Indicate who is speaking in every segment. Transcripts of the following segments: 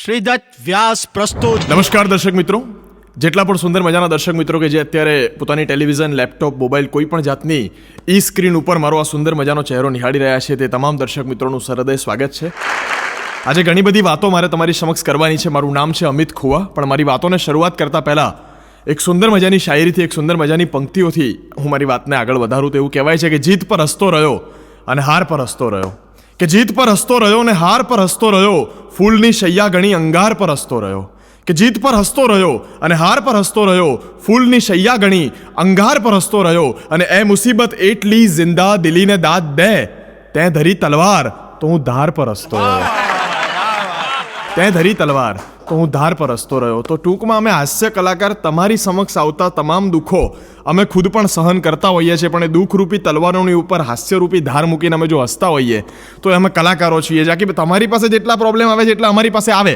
Speaker 1: શ્રીદત્ત વ્યાસ પ્રસ્તુત.
Speaker 2: નમસ્કાર દર્શક મિત્રો, જેટલા પણ સુંદર મજાના દર્શક મિત્રો કે જે અત્યારે પોતાની ટેલિવિઝન, લેપટોપ, મોબાઈલ કોઈ પણ જાતની ઈ સ્ક્રીન ઉપર મારો આ સુંદર મજાનો ચહેરો નિહાળી રહ્યા છે, તે તમામ દર્શક મિત્રોનું સહૃદય સ્વાગત છે. આજે ઘણી બધી વાતો મારે તમારી સમક્ષ કરવાની છે. મારું નામ છે અમિત ખુવા, પણ મારી વાતોને શરૂઆત કરતાં પહેલાં એક સુંદર મજાની શાયરીથી, એક સુંદર મજાની પંક્તિઓથી હું મારી વાતને આગળ વધારું. તો એવું કહેવાય છે કે જીત પર હસતો રહ્યો અને હાર પર હસતો રહ્યો, કે જીત પર હસતો રહ્યો અને હાર પર હસતો રહ્યો, ફૂલની શૈયા ગણી અંગાર પર હસતો રહ્યો. કે જીત પર હસતો રહ્યો અને હાર પર હસતો રહ્યો, ફૂલની શૈયા ગણી અંગાર પર હસતો રહ્યો. અને એ મુસીબત એટલી જિંદા દિલીને દાદ દે, તે ધરી તલવાર તો હું ધાર પર હસતો રહ્યો. તે ધરી તલવાર તો હું ધાર પર હસતો રહ્યો. તો ટૂંકમાં અમે હાસ્ય કલાકાર તમારી સમક્ષ આવતા તમામ દુઃખો અમે ખુદ પણ સહન કરતા હોઈએ છીએ, પણ એ દુઃખરૂપી તલવારોની ઉપર હાસ્યરૂપી ધાર મૂકીને અમે જો હસતા હોઈએ તો અમે કલાકારો છીએ. જા કે તમારી પાસે જેટલા પ્રોબ્લેમ આવે છે એટલા અમારી પાસે આવે.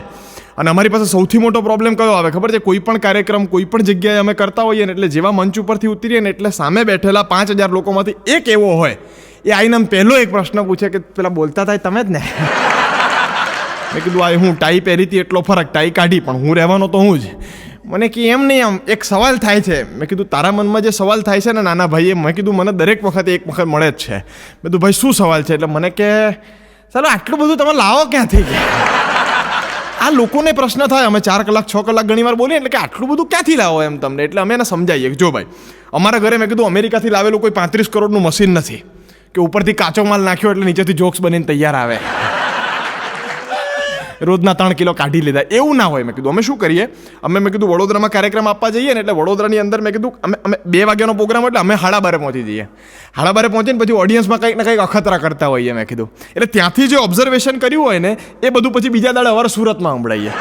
Speaker 2: અને અમારી પાસે સૌથી મોટો પ્રોબ્લેમ કયો આવે ખબર છે? કોઈ પણ કાર્યક્રમ કોઈ પણ જગ્યાએ અમે કરતા હોઈએ ને એટલે જેવા મંચ ઉપરથી ઉતરીએ ને એટલે સામે બેઠેલા 5000 લોકોમાંથી એક એવો હોય, એ આઈને પહેલો એક પ્રશ્ન પૂછે કે પેલા બોલતા થાય તમે જ ને. મેં કીધું આ હું ટાઈ પહેરી હતી એટલો ફરક, ટાઈ કાઢી પણ હું રહેવાનો તો હું જ. મને કે એમ નહીં, આમ એક સવાલ થાય છે. મેં કીધું તારા મનમાં જે સવાલ થાય છે ને નાના ભાઈ, મેં કીધું મને દરેક વખતે એક વખત મળે જ છે. મેં કીધું ભાઈ શું સવાલ છે? એટલે મને કે ચાલો આટલું બધું તમે લાવો ક્યાંથી? આ લોકોને પ્રશ્ન થાય, અમે 4 કલાક 6 કલાક ઘણી વાર બોલીએ એટલે કે આટલું બધું ક્યાંથી લાવો એમ તમને. એટલે અમે એને સમજાવીએ કે જો ભાઈ અમારા ઘરે મેં કીધું અમેરિકાથી લાવેલું કોઈ 35 કરોડનું મશીન નથી કે ઉપરથી કાચો માલ નાખ્યો એટલે નીચેથી જોક્સ બનીને તૈયાર આવે, રોજના 3 કિલો કાઢી લીધા, એવું ના હોય. મેં કીધું અમે શું કરીએ, મેં કીધું વડોદરામાં કાર્યક્રમ આપવા જઈએ ને એટલે વડોદરાની અંદર મેં કીધું અમે 2 વાગ્યાનો પ્રોગ્રામ એટલે અમે 12:30 પહોંચી જઈએ. 12:30 પહોંચીને પછી ઓડિયન્સમાં કંઈક ને કંઈક અખતરા કરતા હોઈએ. મેં કીધું એટલે ત્યાંથી જે ઓબ્ઝર્વેશન કર્યું હોય ને એ બધું પછી બીજા દાડે અમારે સુરતમાં સંભળાઈએ.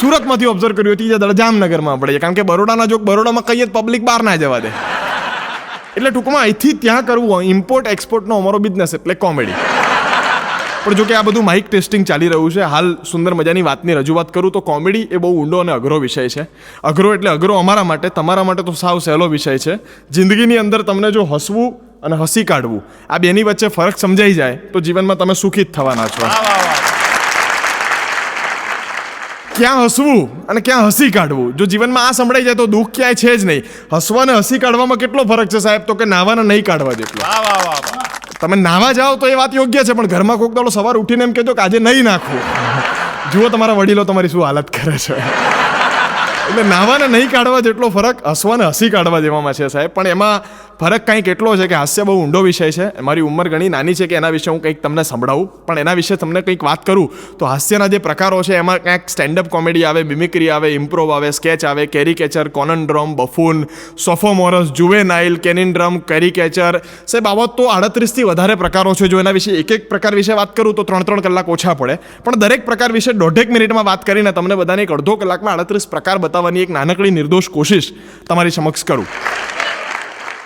Speaker 2: સુરતમાંથી ઓબ્ઝર્વ કર્યું ત્રીજા દાડે જામનગરમાં સંભળાઈએ, કારણ કે બરોડાના જોક બરોડામાં કહીએ પબ્લિક બહાર ના જવા દે. એટલે ટૂંકમાં અહીંથી ત્યાં કરવું હોય, ઇમ્પોર્ટ એક્સપોર્ટનો અમારો બિઝનેસ એટલે કોમેડી. પણ જો કે આ બધું માઇક ટેસ્ટિંગ ચાલી રહ્યું છે. હાલ સુંદર મજાની વાતની રજૂઆત કરું તો કોમેડી એ બહુ ઊંડો અને અઘરો વિષય છે. અઘરો એટલે અઘરો અમારા માટે, તમારા માટે તો સાવ સહેલો વિષય છે. જિંદગીની અંદર તમને જો હસવું અને હસી કાઢવું આ બેની વચ્ચે ફરક સમજાઈ જાય તો જીવનમાં તમે સુખી જ થવાના છો. ક્યાં હસવું અને ક્યાં હસી કાઢવું, જો જીવનમાં આ સંભળાઈ જાય તો દુઃખ ક્યાંય છે જ નહીં. હસવા અને હસી કાઢવામાં કેટલો ફરક છે સાહેબ? તો કે નાવાને નહીં કાઢવા જેટલો. તમે નાવા જાઓ તો એ વાત યોગ્ય છે, પણ ઘરમાં કોક દાડો સવાર ઉઠીને એમ કહેજો કે આજે નહીં નાખવું. જુઓ તમારા વડીલો તમારી શું હાલત કરે છે. એટલે નાવાને નહીં કાઢવા જેટલો ફરક હસવાને હસી કાઢવા જેવામાં છે સાહેબ. પણ એમાં ફરક કંઈક એટલો છે કે હાસ્ય બહુ ઊંડો વિષય છે. મારી ઉંમર ઘણી નાની છે કે એના વિશે હું કંઈક તમને સંભળાવું, પણ એના વિશે તમને કંઈક વાત કરું તો હાસ્યના જે પ્રકારો છે એમાં ક્યાંક સ્ટેન્ડઅપ કોમેડી આવે, મિમિક્રી આવે, ઇમ્પ્રોવ આવે, સ્કેચ આવે, કેરીકેચર, કોનન્ડ્રમ, બફૂન, સોફોમોરસ, જુવેનાઇલ, કેનિન્ડ્રમ, કેરીકેચર. સાહેબ આવા તો 38થી વધારે પ્રકારો છે. જો એના વિશે એક પ્રકાર વિશે વાત કરું તો 3 કલાક ઓછા પડે, પણ દરેક પ્રકાર વિશે 1.5 મિનિટમાં વાત કરીને તમને બધાને એક અડધો કલાકમાં 38 પ્રકાર બતાવવાની એક નાનકડી નિર્દોષ કોશિશ તમારી સમક્ષ કરું.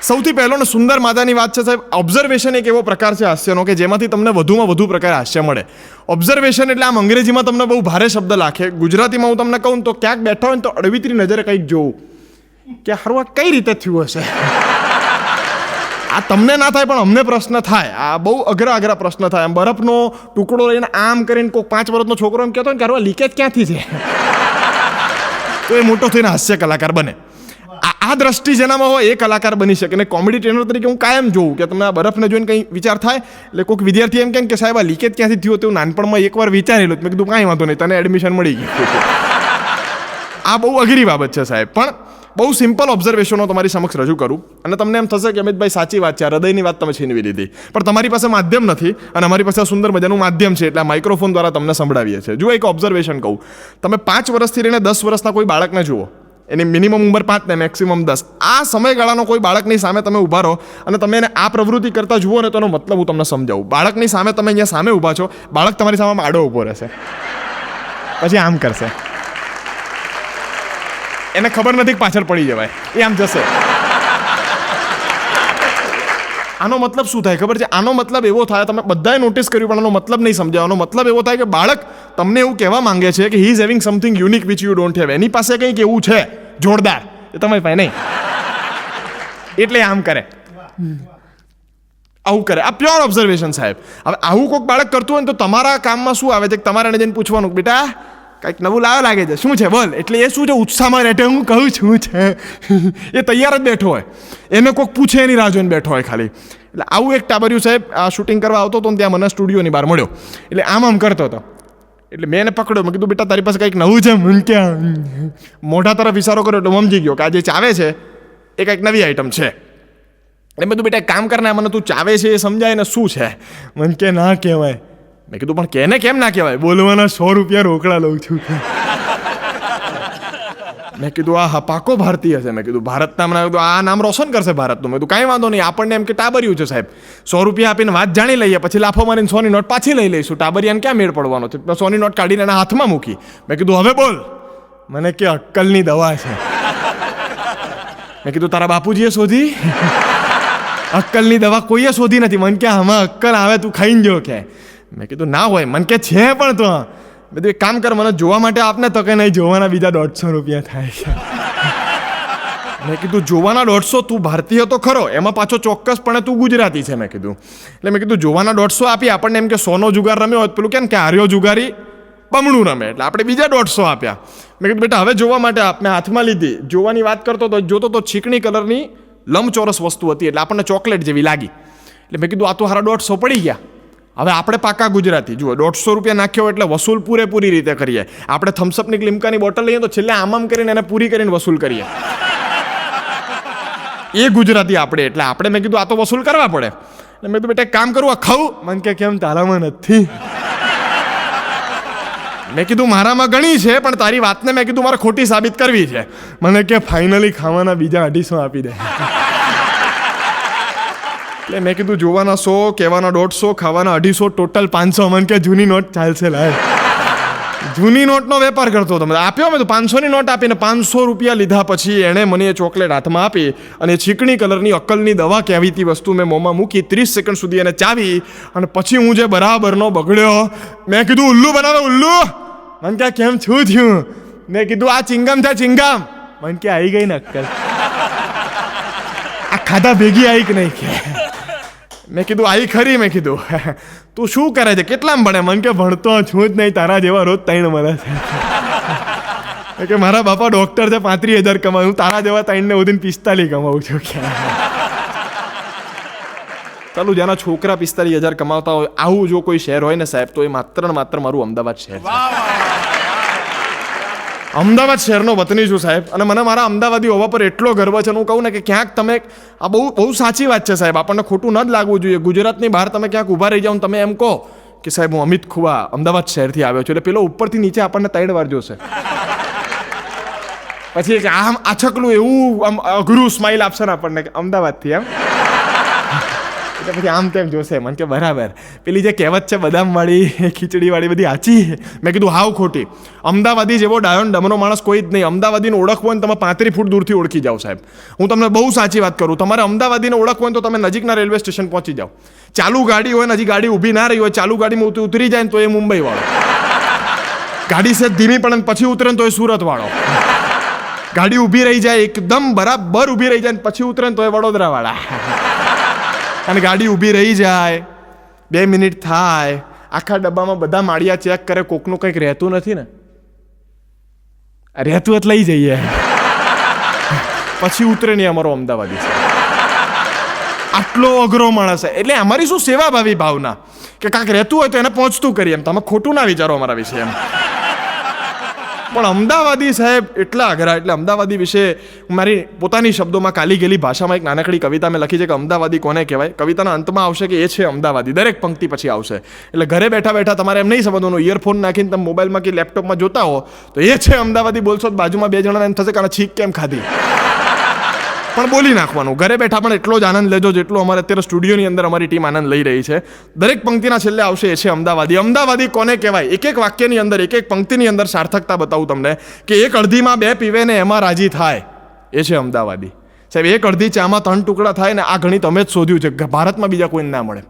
Speaker 2: સૌથી પહેલો ને સુંદર માજાની વાત છે સાહેબ, ઓબ્ઝર્વેશન એક એવો પ્રકાર છે હાસ્યનો કે જેમાંથી તમને વધુમાં વધુ પ્રકાર હાસ્ય મળે. ઓબ્ઝર્વેશન એટલે આમ અંગ્રેજીમાં તમને બહુ ભારે શબ્દ લાગે, ગુજરાતીમાં હું તમને કહું તો ક્યાંક બેઠા હોય ને તો અડવિતરી નજરે કંઈક જોવું કે હારું આ કઈ રીતે થયું હશે. આ તમને ના થાય પણ અમને પ્રશ્ન થાય. આ બહુ અઘરા પ્રશ્ન થાય. આમ બરફનો ટુકડો લઈને આમ કરીને કોઈ 5 વર્ષનો છોકરો એમ કહેતો હોય કે હારું આ લીકેજ ક્યાંથી છે, તો એ મોટો થઈને હાસ્ય કલાકાર બને. આ દ્રષ્ટિ જેનામાં હોય એ કલાકાર બની શકે. અને કોમેડી ટ્રેનર તરીકે હું કાયમ જોઉં કે તમને આ બરફને જોઈને કંઈ વિચાર થાય એટલે કોઈક વિદ્યાર્થી એમ કે સાહેબ આ લીકેજ ક્યાંથી થયું હતું નાનપણમાં એકવાર વિચારેલું. મેં કીધું કાંઈ વાંધો નહીં, તને એડમિશન મળી ગયું. આ બહુ અઘરી બાબત છે સાહેબ, પણ બહુ સિમ્પલ ઓબ્ઝર્વેશનો તમારી સમક્ષ રજૂ કરું અને તમને એમ થશે કે અમિતભાઈ સાચી વાત છે, આ હૃદયની વાત તમે છીનવી લીધી. પણ તમારી પાસે માધ્યમ નથી અને અમારી પાસે સુંદર મજાનું માધ્યમ છે એટલે આ માઇક્રોફોન દ્વારા તમને સંભળાવીએ છીએ. જો એક ઓબ્ઝર્વેશન કહું, તમે 5 વર્ષથી લઈને 10 વર્ષના કોઈ બાળકને જુઓ, એની મિનિમમ ઉંમર 5 ને મેક્સિમમ 10, આ સમયગાળાનો કોઈ બાળકની સામે તમે ઊભા રહો અને તમે એને આ પ્રવૃત્તિ કરતા જુઓ ને તો એનો મતલબ હું તમને સમજાવું. બાળકની સામે તમે અહીંયા સામે ઊભા છો, બાળક તમારી સામે આડો ઊભો રહેશે, પછી આમ કરશે, એને ખબર નથી કે પાછળ પડી જવાય, એ આમ જશે. આનો મતલબ શું થાય ખબર છે? આનો મતલબ એવો થાય, તમે બધાએ નોટિસ કર્યું પણ આનો મતલબ નહીં સમજાય. આનો મતલબ એવો થાય કે બાળક તમને એવું કહેવા માંગે છે કે he is having something unique which you don't have. એની પાસે કંઈક એવું છે જોરદાર એ તમારી પાસે નહીં, એટલે આમ કરે. આવું કરે. આ પ્યોર ઓબ્ઝર્વેશન સાહેબ. હવે આવું કોઈક બાળક કરતું હોય ને તો તમારા કામમાં શું આવે છે કે તમારે એને જઈને પૂછવાનું બેટા કંઈક નવું લાવો લાગે છે, શું છે બોલ. એટલે એ શું છે ઉત્સાહમાં રહેટે હું કહું છું છે એ તૈયાર જ બેઠો હોય, એને કોઈક પૂછે એની રાહ જોઈને બેઠો હોય ખાલી. એટલે આવું એક ટાબરિયું સાહેબ આ શૂટિંગ કરવા આવતો હતો ને ત્યાં મને સ્ટુડિયોની બહાર મળ્યો. એટલે આમ કરતો હતો. એટલે મેં એને પકડ્યો, મેં કીધું બેટા તારી પાસે કંઈક નવું છે. મને ક્યાં મોઢા તરફ ઇશારો કર્યો એટલે સમજી ગયો કે આ જે ચાવે છે એ કંઈક નવી આઈટમ છે. એટલે મેં કીધું બેટા એક કામ કરને, મને તું ચાવે છે એ સમજાય ને શું છે. મને કે ના કહેવાય. મેં કીધું પણ કેને કેમ ના કહેવાય, બોલવાના 100 રૂપિયા રોકડા લઉં છું. મેં કીધું આ પાકો ભારતીય છે. મેં કીધું ભારતના મને કીધું આ નામ રોશન કરશે ભારતનું. મેં કીધું કાંઈ વાંધો નહીં, આપણને એમ કે ટાબરિયું છે સાહેબ, 100 રૂપિયા આપીને વાત જાણી લઈએ, પછી લાફો મારીને 100ની નોટ પાછી લઈ લઈશું. ટાબરિયાને ક્યાં મેળ પડવાનો છે. 100ની નોટ કાઢીને એના હાથમાં મૂકી. મેં કીધું હવે બોલ. મને કે અક્કલની દવા છે. મેં કીધું તારા બાપુજીએ શોધી? અક્કલની દવા કોઈએ શોધી નથી. મને કે આમાં અક્કલ આવે, તું ખાઈને જો કે. મેં કીધું ના હોય. મને કે છે પણ તો મેં કીધું એક કામ કર, મને જોવા માટે આપને. તો કે નહીં, જોવાના બીજા 150 રૂપિયા થાય છે. મેં કીધું જોવાના 150? તું ભારતીય તો ખરો, એમાં પાછો ચોક્કસપણે તું ગુજરાતી છે. મેં કીધું એટલે મેં કીધું જોવાના 150 આપી. આપણને એમ કે 100નો જુગાર રમ્યો હોય પેલું કે હાર્યો જુગારી બમણું રમે, એટલે આપણે બીજા 150 આપ્યા. મેં કીધું બેટા હવે જોવા માટે આપને હાથમાં લીધી. જોવાની વાત કરતો તો જોતો તો ચીકણી કલરની લંબચોરસ વસ્તુ હતી, એટલે આપણને ચોકલેટ જેવી લાગી. એટલે મેં કીધું આ તો હારા 150 પડી ગયા. હવે આપણે પાકા ગુજરાતી, જુઓ 150 રૂપિયા નાખ્યો એટલે વસૂલ પૂરેપૂરી રીતે કરીએ. આપણે થમ્સઅપની લીમકાની બોટલ લઈએ તો છેલ્લે આમ કરીને એને પૂરી કરીને વસૂલ કરીએ. એ ગુજરાતી આપણે, એટલે આપણે મેં કીધું આ તો વસૂલ કરવા પડે. એટલે મેં કીધું બેટા એક કામ કરું, આ ખાવું? મને કે કેમ તારામાં નથી? મેં કીધું મારામાં ઘણી છે પણ તારી વાતને મેં કીધું મારે ખોટી સાબિત કરવી છે. મને કે ફાઇનલી ખાવાના બીજા 250 આપી દે. એટલે મેં કીધું જોવાના 100, કહેવાના 150, ખાવાના 250, ટોટલ 500. મને કે જૂની નોટ ચાલશે લાય. જૂની નોટનો વેપાર કરતો હતો. આપ્યો મેં તો 500ની નોટ આપીને 500 રૂપિયા લીધા પછી એણે મને એ ચોકલેટ હાથમાં આપી અને ચીકણી કલરની અક્કલની દવા કહેવીતી વસ્તુ મેં મોંમાં મૂકી. 30 સેકન્ડ સુધી એને ચાવી અને પછી હું જે બરાબરનો બગડ્યો. મેં કીધું ઉલ્લુ બનાવે ઉલ્લુ. મને કે કેમ છું થયું? મેં કીધું આ ચિંગમ છે ચિંગમ. મને કે આવી ગઈ ને અક્કલ, આ ખાધા ભેગી આવી કે નહીં કે. મેં કીધું આવી ખરી. મેં કીધું તું શું કરે છે, કેટલામ ભણે? મને કે ભણતો છું જ નહીં, તારા જેવા રોજ 3 મળે છે. કે મારા બાપા ડોક્ટર છે, 35,000 કમાવું, હું તારા જેવા 3 ને ઉધીને 45 કમાવું છું. ચાલુ જેના છોકરા 45,000 કમાવતા હોય આવું જો કોઈ શહેર હોય ને સાહેબ, તો એ માત્ર ને માત્ર મારું અમદાવાદ શહેર છે. અમદાવાદ શહેરનો વતની છું સાહેબ, અને મને મારા અમદાવાદી હોવા પર એટલો ગર્વ છે. હું કહું ને કે ક્યાંક તમે આ બહુ સાચી વાત છે સાહેબ, આપણને ખોટું ન જ લાગવું જોઈએ. ગુજરાતની બહાર તમે ક્યાંક ઊભા રહી જાઓ ને તમે એમ કહો કે સાહેબ હું અમિત ખુવા અમદાવાદ શહેરથી આવ્યો છું, એટલે પેલો ઉપરથી નીચે આપણને 3 વાર જોશે. પછી આમ આછકલું એવું આમ અઘરું સ્માઇલ આપશે ને આપણને કે અમદાવાદથી એમ. એટલે પછી આમ તેમ જોશે. મને કે બરાબર, પેલી જે કહેવત છે બદામવાળી ખીચડીવાળી બધી આચી. મેં કીધું હાવ ખોટી. અમદાવાદી જેવો ડાયો ડમરો માણસ કોઈ જ નહીં. અમદાવાદીને ઓળખવો હોય ને તમે 35 ફૂટ દૂરથી ઓળખી જાઓ સાહેબ. હું તમને બહુ સાચી વાત કરું. તમારે અમદાવાદીને ઓળખવો હોય તો તમે નજીકના રેલવે સ્ટેશન પહોંચી જાઓ. ચાલુ ગાડી હોય ને હજી ગાડી ઊભી ના રહી હોય, ચાલુ ગાડીમાં ઉતરી જાય ને તો એ મુંબઈ વાળો, ગાડી છે ધીમી પડે પછી ઉતરે ને તો એ સુરત વાળો, ગાડી ઊભી રહી જાય એકદમ બરાબર ઊભી રહી જાય ને પછી ઉતરે ને તો એ વડોદરા વાળા. અને ગાડી ઊભી રહી જાય 2 મિનિટ થાય, આખા ડબ્બામાં બધા માળિયા ચેક કરે, કોકનું કંઈક રહેતું નથી ને, રહેતું જ લઈ જઈએ, પછી ઉતરે નહીં. અમારો અમદાવાદી છે આટલો અઘરો માણસ છે. એટલે અમારી શું સેવાભાવી ભાવના કે કાંઈક રહેતું હોય તો એને પહોંચતું કરીએ એમ. તમે ખોટું ના વિચારો અમારા વિશે એમ. પણ અમદાવાદી સાહેબ એટલા અઘરા. એટલે અમદાવાદી વિશે મારી પોતાની શબ્દોમાં કાલી ગયેલી ભાષામાં એક નાનકડી કવિતા મેં લખી છે કે અમદાવાદી કોને કહેવાય. કવિતાના અંતમાં આવશે કે એ છે અમદાવાદી, દરેક પંક્તિ પછી આવશે. એટલે ઘરે બેઠા બેઠા તમારે એમ નહીં સમજવાનું, ઇયરફોન નાખીને તમે મોબાઈલમાં કે લેપટોપમાં જોતા હો તો એ છે અમદાવાદી બોલશો તો બાજુમાં 2 જણાને એમ થશે કે છીક કેમ ખાધી, પણ બોલી નાખવાનું. ઘરે બેઠા પણ એટલો જ આનંદ લેજો જેટલો અમારે અત્યારે સ્ટુડિયોની અંદર અમારી ટીમ આનંદ લઈ રહી છે. દરેક પંક્તિના છેલ્લે આવશે એ છે અમદાવાદી. અમદાવાદી કોને કહેવાય? એક એક વાક્યની અંદર, એક એક પંક્તિની અંદર સાર્થકતા બતાવું તમને કે 1 અડધીમાં 2 પીવે ને એમાં રાજી થાય, એ છે અમદાવાદી સાહેબ. 1 અડધી ચામાં 3 ટુકડા થાય ને આ ઘણી તમે જ શોધ્યું છે, ભારતમાં બીજા કોઈને ના મળે.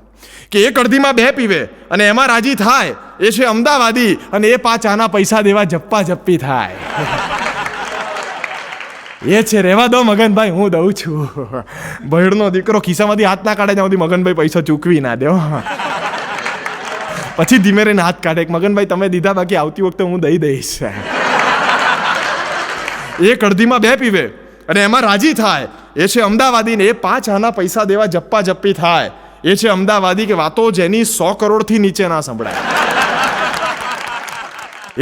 Speaker 2: કે 1 અડધીમાં 2 પીવે અને એમાં રાજી થાય, એ છે અમદાવાદી. અને એ 5 આના પૈસા દેવા જપ્પા જપ્પી થાય. એ છે, રહેવા દો મગનભાઈ, હું દઉં છું. ભયડનો દીકરો ખિસ્સામાંથી હાથ ના કાઢે ત્યાં સુધી મગનભાઈ પૈસા ચૂકવી ના દો. પછી ધીમે રહીને હાથ કાઢે કે મગનભાઈ તમે દીધા, બાકી આવતી વખતે હું દઈ દઈશ. એક અડધીમાં 2 પીવે અને એમાં રાજી થાય, એ છે અમદાવાદી. ને એ 5 આના પૈસા દેવા જપ્પા જપ્પી થાય, એ છે અમદાવાદી. કે વાતો જેની 100 કરોડથી નીચે ના સંભળાય,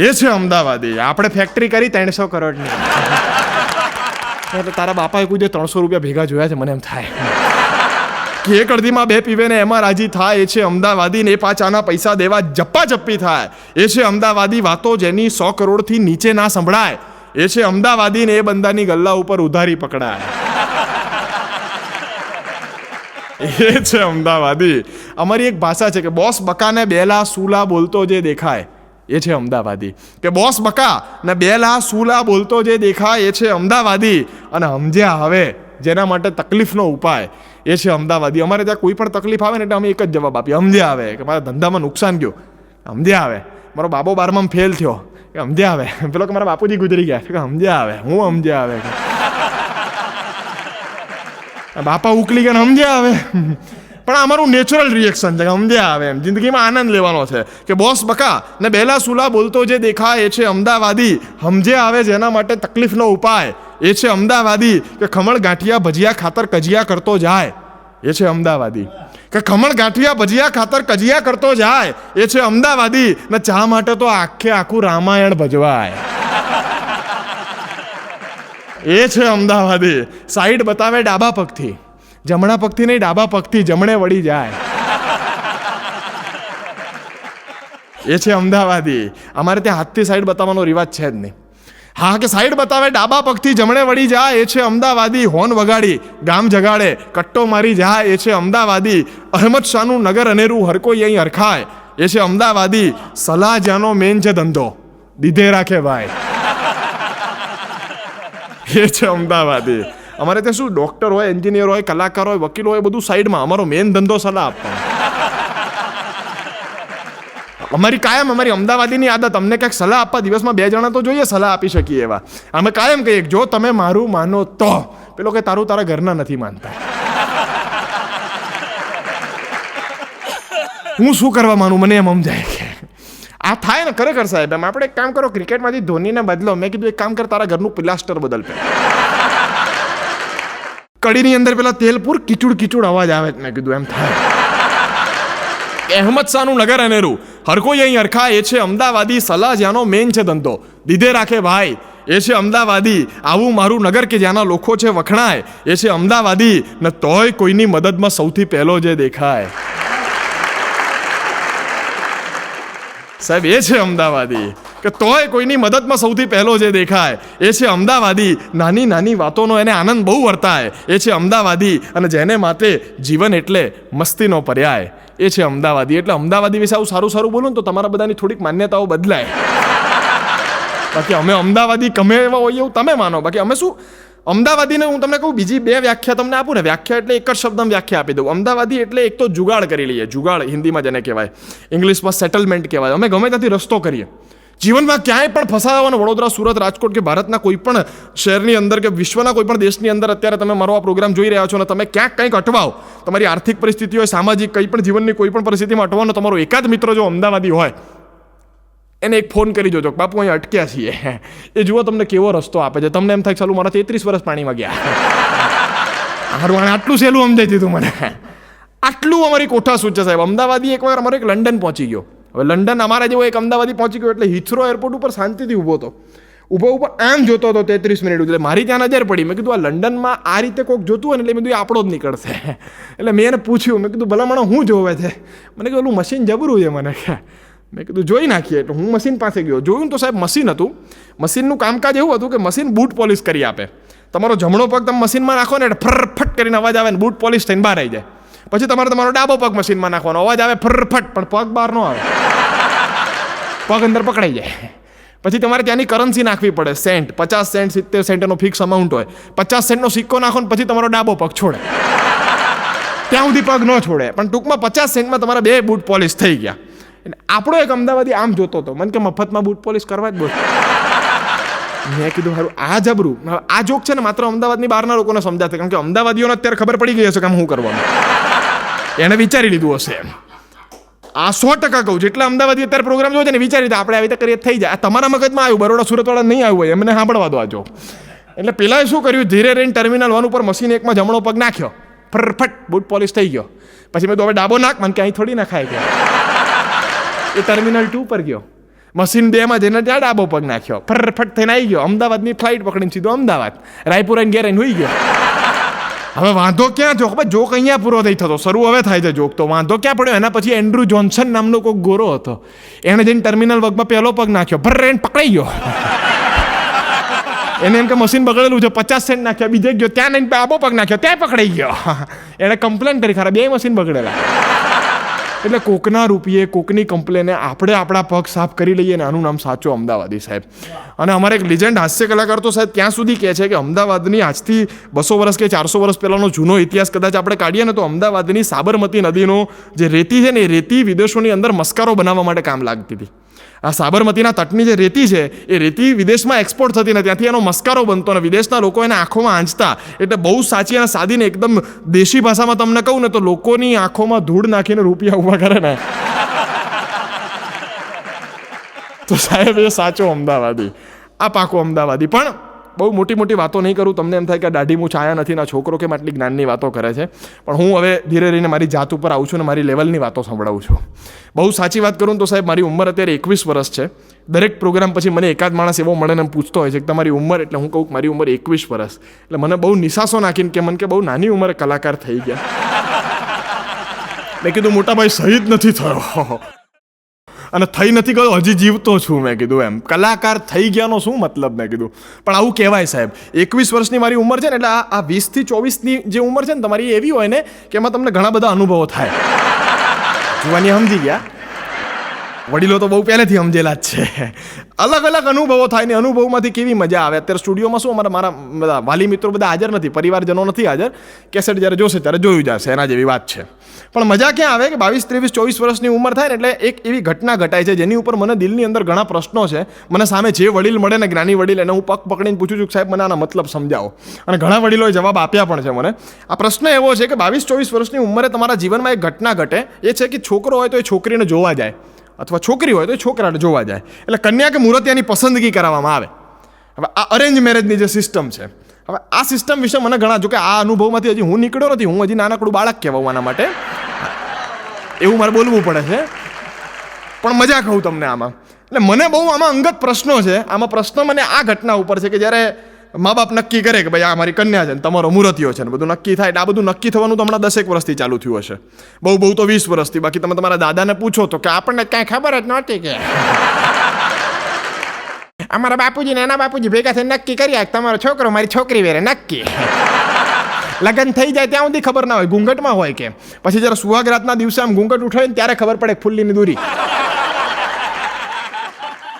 Speaker 2: એ છે અમદાવાદી. આપણે ફેક્ટરી કરી 300 કરોડની. એટલે તારા બાપાએ કોઈ 300 રૂપિયા ભેગા જોયા છે મને એમ થાય કે એક અડધીમાં 2 પીવે ને એમાં રાજી થાય, એ છે અમદાવાદી. ને એ 5 આના પૈસા દેવા જપ્પા જપ્પી થાય, એ છે અમદાવાદી. વાતો જેની 100 કરોડથી નીચે ના સંભળાય, એ છે અમદાવાદી. ને એ બંદાની ગલ્લા ઉપર ઉધારી પકડાય, એ છે અમદાવાદી. અમારી એક ભાષા છે કે બોસ બકાને 2 લા સુલા બોલતો જે દેખાય, એ છે અમદાવાદી. કે બોસ બકા ને 2 લા સુલા બોલતો જે દેખાય, એ છે અમદાવાદી. અને સમજ્યા હવે જેના માટે તકલીફનો ઉપાય, એ છે અમદાવાદી. અમારે ત્યાં કોઈ પણ તકલીફ આવે ને એટલે અમે એક જ જવાબ આપીએ, સમજ્યા આવે. કે મારા ધંધામાં નુકસાન ગયું, સમજ્યા આવે. મારો બાબો 12માં ફેલ થયો, કે સમજ્યા આવે. પેલો કે મારા બાપુજી ગુજરી ગયા, કે સમજ્યા આવે. હું સમજ્યા આવે. બાપા ઉકલી ગયા, સમજ્યા આવે. પણ અમારું નેચરલ રિએક્શન છે કે સમજ્યા આવે. એમ જિંદગીમાં આનંદ લેવાનો છે. કે બોસ બકા ને 2 લા સુલા બોલતો જે દેખાય, એ છે અમદાવાદી. સમજ્યા આવે જેના માટે તકલીફનો ઉપાય, એ છે અમદાવાદી. કે ખમણ ગાંઠિયા ભજીયા ખાતર કજિયા કરતો જાય, એ છે અમદાવાદી. કે ખમણ ગાંઠિયા ભજીયા ખાતર કજિયા કરતો જાય, એ છે અમદાવાદી. ને ચા માટે તો આખું રામાયણ ભજવાય, એ છે અમદાવાદી. સાઈડ બતાવે ડાબા પગથી, જમણા પગથી નહીં, ડાબા પગથી જમણે વળી જાય, એ છે અમદાવાદી. અમારે ત્યાં હાથથી સાઈડ બતાવવાનો રિવાજ છે જ નહીં. હા, કે સાઈડ બતાવે ડાબા પગથી જમણે વળી જાય, એ છે અમદાવાદી. હોર્ન વગાડી ગામ જગાડે, કટ્ટો મારી જાય, એ છે અમદાવાદી. અહેમદ શાહનું નગર અનેરું હર કોઈ અહીં હરખાય, એ છે અમદાવાદી. સલાહ જ્યાંનો મેન છે ધંધો, દીધે રાખે ભાઈ, એ છે અમદાવાદી. અમારે ત્યાં શું ડોક્ટર હોય, એન્જિનિયર હોય, કલાકાર હોય, વકીલ હોય, બધું સાઈડમાં. અમારો મેન ધંધો સલાહ આપવાનો. અમારી કાયમ અમારી અમદાવાદીની આદત, અમને કંઈક સલાહ આપવા દિવસમાં 2 જણા તો જોઈએ સલાહ આપી શકીએ એવા. અમે કાયમ કહીએ જો તમે મારું માનો તો. પેલો કે તારું તારા ઘરના નથી માનતા. હું શું કરવા માનું, મને એમ સમજાય કે આ થાય ને. ખરેખર સાહેબ, એમ આપણે એક કામ કરો, ક્રિકેટમાંથી ધોનીને બદલો. મેં કીધું એક કામ કર, તારા ઘરનું પ્લાસ્ટર બદલ. કડીની અંદર પેલા તેલ પૂર, કીચુડ અવાજ આવે. મેં કીધું એમ થાય. અહેમદ શાહનું નગર અનેરું હર કોઈ અહીં હરખાય, એ છે અમદાવાદી. સલાહ જ્યાંનો મેન છે ધંધો, દીધે રાખે ભાઈ, એ છે અમદાવાદી. આવું મારું નગર કે જ્યાંના લોકો છે વખણાય, એ છે અમદાવાદી. ને તોય કોઈની મદદમાં સૌથી પહેલો જે દેખાય, સાહેબ, એ છે અમદાવાદી. કે તોય કોઈની મદદમાં સૌથી પહેલો જે દેખાય, એ છે અમદાવાદી. નાની નાની વાતોનો એને આનંદ બહુ વર્તાય, એ છે અમદાવાદી. અને જેને માટે જીવન એટલે મસ્તીનો પર્યાય, એ છે અમદાવાદી. એટલે અમદાવાદી વિશે આવું સારું સારું બોલું ને તો તમારા બધાની થોડીક માન્યતાઓ બદલાય. બાકી અમે અમદાવાદી ગમે એવા હોઈએ એવું તમે માનો. બાકી અમે શું અમદાવાદીને હું તમને કહું, બીજી 2 વ્યાખ્યા તમને આપું ને. વ્યાખ્યા એટલે એક જ શબ્દમાં વ્યાખ્યા આપી દઉં. અમદાવાદી એટલે એક તો જુગાડ કરી લઈએ, જુગાડ હિન્દીમાં જેને કહેવાય, ઇંગ્લિશમાં સેટલમેન્ટ કહેવાય. અમે ગમે ત્યાંથી રસ્તો કરીએ. જીવનમાં ક્યાંય પણ ફસાયો અને વડોદરા, સુરત, રાજકોટ કે ભારતના કોઈ પણ શહેરની અંદર કે વિશ્વના કોઈ પણ દેશની અંદર અત્યારે તમે મારો આ પ્રોગ્રામ જોઈ રહ્યા છો અને તમે ક્યાંક કંઈક અટવાઓ, તમારી આર્થિક પરિસ્થિતિ હોય, સામાજિક કંઈ પણ જીવનની કોઈ પણ પરિસ્થિતિમાં અટવાનો તમારો એકાદ મિત્ર જો અમદાવાદી હોય, એને એક ફોન કરી જોજો, બાપુ અહીં અટક્યા છીએ. એ જુઓ તમને કેવો રસ્તો આપે છે. તમને એમ થાય ચાલુ મારા 33 વર્ષ પાણીમાં ગયા. હારું, આટલું સહેલું સમજાઈ દીધું મને. આટલું અમારી કોઠા સૂચ છે સાહેબ. અમદાવાદી એકવાર અમારો એક લંડન પહોંચી ગયો. હવે લંડન અમારા જેવો એક અમદાવાદી પહોંચી ગયો એટલે હિથ્રો એરપોર્ટ ઉપર શાંતિથી ઊભો હતો. ઊભો આમ જોતો હતો 33 મિનિટ. એટલે મારી ત્યાં નજર પડી. મેં કીધું આ લંડનમાં આ રીતે કોઈક જોતું હોય ને એટલે મેં કીધું આપણો જ નીકળશે. એટલે મેં એને પૂછ્યું, મેં કીધું ભલા મને શું જોવે છે? મને કીધું ઓલું મશીન જબરું છે મને. મેં કીધું જોઈ નાખીએ. એટલે હું મશીન પાસે ગયો. જોયું તો સાહેબ મશીન હતું. મશીનનું કામકાજ એવું હતું કે મશીન બૂટ પોલિશ કરી આપે. તમારો જમણો પગ તમે મશીનમાં નાખો ને એટલે ફટ કરીને અવાજ આવે ને બૂટ પોલિશ થઈને બહાર આવી જાય. પછી તમારો ડાબો પગ મશીનમાં નાખવાનો, અવાજ આવે ફટ, પણ પગ બહાર ન આવે, પગ અંદર પકડાઈ જાય. પછી તમારે ત્યાંની કરન્સી નાખવી પડે, સેન્ટ, 50 સેન્ટ 70 સેન્ટ એનો ફિક્સ અમાઉન્ટ હોય. 50 સેન્ટનો સિક્કો નાખો ને પછી તમારો ડાબો પગ છોડે. ત્યાં સુધી પગ ન છોડે, પણ ટૂંકમાં 50 સેન્ટમાં તમારા 2 બૂટ પોલિશ થઈ ગયા. આપણો એક અમદાવાદી આમ જોતો હતો. મને કે મફતમાં બૂટ પોલિશ કરવા જ બોલ. મેં કીધું સારું આ જબરું. આ જોક છે ને માત્ર અમદાવાદની બહારના લોકોને સમજાશે, કારણ કે અમદાવાદીઓને અત્યારે ખબર પડી ગઈ હશે કે આમ શું કરવાનું. એણે વિચારી લીધું હશે એમ. આ 100% કહું છું. એટલે અમદાવાદી અત્યારે પ્રોગ્રામ જોવે છે ને વિચારી લીધા આપણે આવી રીતે કરીએ થઈ જાય. આ તમારા મગજમાં આવ્યું, બરોડા સુરતવાળા નહીં આવ્યું હોય એમને સાંભળવા દો આ જોક. એટલે પેલાએ શું કર્યું, ધીરે રહીને ટર્મિનલ 1 ઉપર મશીન 1માં જમણો પગ નાખ્યો, ફટફટ બૂટ પોલિશ થઈ ગયો. પછી મેં તો હવે ડાબો નાખ, મને કે અહીં થોડી નખાય ગયા. એ ટર્મિનલ 2 પર ગયો, મશીન 2માં જઈને ત્યાં ડાબો પગ નાખ્યો, ફટફટ થઈને આવી ગયો. અમદાવાદની ફ્લાઇટ પકડીને સીધો અમદાવાદ, રાયપુર આવીને ઘેર હોઈ ગયો. હવે વાંધો ક્યાં જોક? ભાઈ જોક અહીંયા પૂરો થઈ થતો, શરૂ હવે થાય છે જોક. તો વાંધો ક્યાં પડ્યો? એના પછી એન્ડ્રુ જોન્સન નામનો કોઈ ગોરો હતો, એણે જઈને ટર્મિનલ વગમાં પહેલો પગ નાખ્યો, ભર્રેન પકડાઈ ગયો. એને એમ કે મશીન બગડેલું છે, 50 સેન્ટ નાખ્યા. બીજે ગયો, ત્યાં નહીં ડાબો પગ નાખ્યો, ત્યાં પકડાઈ ગયો. એણે કમ્પ્લેન કરી, ખરા 2 મશીન બગડેલા. એટલે કોકના રૂપિયે કોકની કમ્પ્લેને આપણે આપણા પગ સાફ કરી લઈએ ને આનું નામ સાચો અમદાવાદી સાહેબ. અને અમારે એક લિજેન્ડ હાસ્ય કલાકાર તો સાહેબ ત્યાં સુધી કહે છે કે અમદાવાદની આજથી 200 વર્ષ કે 400 વર્ષ પહેલાંનો જૂનો ઇતિહાસ કદાચ આપણે કાઢીએ ને તો અમદાવાદની સાબરમતી નદીનો જે રેતી છે ને એ રેતી વિદેશોની અંદર મસ્કારો બનાવવા માટે કામ લાગતી હતી. આ સાબરમતીના તટની જે રેતી છે એ રેતી વિદેશમાં એક્સપોર્ટ થતી ને ત્યાંથી એનો મસ્કારો બનતો ને વિદેશના લોકો એને આંખોમાં આંચતા. એટલે બહુ સાચી અને સાદી ને એકદમ દેશી ભાષામાં તમને કહું ને તો લોકોની આંખોમાં ધૂળ નાખીને રૂપિયા ઊભા કરે ને તો સાહેબ એ સાચો અમદાવાદી, આ પાકો અમદાવાદી. પણ બહુ મોટી મોટી વાતો નહીં કરું, તમને એમ થાય કે દાઢી મૂછ આયા નથી ના છોકરો કેમ આટલી જ્ઞાનની વાતો કરે છે. પણ હું હવે ધીરે રહીને મારી જાત ઉપર આવું છું ને મારી લેવલની વાતો સંભળાવું છું. બહુ સાચી વાત કરું તો સાહેબ મારી ઉંમર અત્યારે 21 વર્ષ છે. દરેક પ્રોગ્રામ પછી મને એકાદ માણસ એવો મળે ને પૂછતો હોય છે કે તમારી ઉંમર, એટલે હું કહું મારી ઉંમર 21 વર્ષ. એટલે મને બહુ નિશાસો નાખીને કે મને કે બહુ નાની ઉંમરે કલાકાર થઈ ગયા. મેં કીધું મોટા ભાઈ સહી જ નથી થયો અને થઈ નથી ગયો, હજી જીવતો છું. મેં કીધું એમ કલાકાર થઈ ગયાનો શું મતલબ? મેં કીધું પણ આવું કહેવાય સાહેબ. 21 વર્ષની મારી ઉંમર છે ને એટલે આ 20 થી 24ની જે ઉંમર છે ને તમારી એવી હોય ને કે એમાં તમને ઘણા બધા અનુભવો થાય. જુવાની સમજી ગયા, વડીલો તો બહુ પહેલેથી સમજેલા જ છે. અલગ અલગ અનુભવો થાય ને અનુભવમાંથી કેવી મજા આવે. અત્યારે સ્ટુડિયોમાં શું મારા બધા વાલી મિત્રો બધા હાજર નથી, પરિવારજનો નથી હાજર. કેસેટ જ્યારે જોશે ત્યારે જોયું જશે, એના જેવી વાત છે. પણ મજા ક્યાં આવે કે 22, 23, 24 વર્ષની ઉંમર થાય ને એટલે એક એવી ઘટના ઘટાય છે જેની ઉપર મને દિલની અંદર ઘણા પ્રશ્નો છે. મને સામે જે વડીલ મળે ને જ્ઞાની વડીલ એને હું પગ પકડીને પૂછું છું કે સાહેબ મને આના મતલબ સમજાવો. અને ઘણા વડીલોએ જવાબ આપ્યા પણ છે મને. આ પ્રશ્ન એવો છે કે 22, 24 વર્ષની ઉંમરે તમારા જીવનમાં એક ઘટના ઘટે. એ છે કે છોકરો હોય તો એ છોકરીને જોવા જાય, અથવા છોકરી હોય તો એ છોકરાને જોવા જાય. એટલે કન્યા કે મૂર્તિયાની પસંદગી કરવામાં આવે. હવે આ અરેન્જ મેરેજની જે સિસ્ટમ છે, હવે આ સિસ્ટમ વિશે મને ઘણા, જો કે આ અનુભવમાંથી હજી હું નીકળ્યો નથી, હું હજી નાનકડું બાળક કહેવાઉં આના માટે, એવું મારે બોલવું પડે છે. પણ મજા કહું તમને આમાં. એટલે મને બહુ આમાં અંગત પ્રશ્નો છે. આમાં પ્રશ્ન મને આ ઘટના ઉપર છે કે જ્યારે મા બાપ નક્કી કરે કે ભાઈ આ મારી કન્યા છે ને તમારો મૂર્તિયો છે ને બધું નક્કી થાય. આ બધું નક્કી થવાનું તો હમણાં 10 વર્ષથી ચાલુ થયું હશે, બહુ તો 20 વર્ષથી. બાકી તમે તમારા દાદાને પૂછો તો કે આપણને કાંઈ ખબર જ નહોતી કે અમારા બાપુજી ને એના બાપુજી ભેગા થઈને નક્કી કર્યા તમારો છોકરો મારી છોકરી વેરે નક્કી. લગ્ન થઈ જાય ત્યાં સુધી ખબર ના હોય, ઘૂંઘટમાં હોય કે પછી જરા સુહાગરાતના દિવસે આમ ઘૂંઘટ ઉઠાય ને ત્યારે ખબર પડે ફૂલ્લીની દૂરી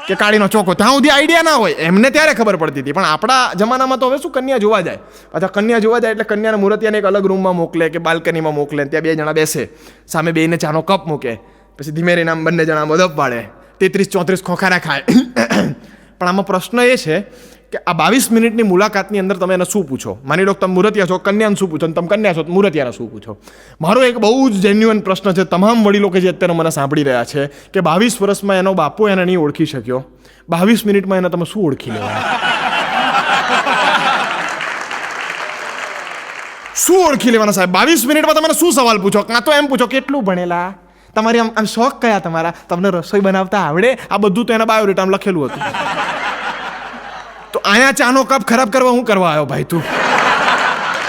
Speaker 2: કે કાળીનો ચોકો, ત્યાં સુધી આઈડિયા ના હોય. એમને ત્યારે ખબર પડતી હતી. પણ આપણા જમાનામાં તો હવે શું કન્યા જોવા જાય, અથવા કન્યા જોવા જાય એટલે કન્યાના મૂર્તિયાને એક અલગ રૂમમાં મોકલે કે બાલ્કનીમાં મોકલે, ત્યાં 2 જણા બેસે, સામે બેને ચાનો કપ મૂકે, પછી ધીમે રહીને આમ બંને જણા મદબ પાડે, 33-34 ખોખારા ખાય. પણ આમાં પ્રશ્ન એ છે કે આ 22 મિનિટની મુલાકાતની અંદર તમે એને શું પૂછો? માની લો તમે મૂર્તિયા છો, કન્યાને શું પૂછો? અને તમે કન્યા છો તો મૂર્તિયાને શું પૂછો? મારો એક બહુ જ જેન્યુઅન પ્રશ્ન છે તમામ વડીલો કે જે અત્યારે મને સાંભળી રહ્યા છે કે 22 વર્ષમાં એનો બાપો એને નહીં ઓળખી શક્યો, 22 મિનિટમાં એને તમે શું ઓળખી લેવા? શું ઓળખી લેવાના સાહેબ? 22 મિનિટમાં તમે શું સવાલ પૂછો? કાં તો એમ પૂછો કેટલું ભણેલા, તમારી આમ શોખ કયા તમારા, તમને રસોઈ બનાવતા આવડે, આ બધું તો એના બાયોડેટામાં લખેલું હતું. તો અહીંયા ચાનો કપ ખરાબ કરવા હું કરવા આવ્યો ભાઈ તું?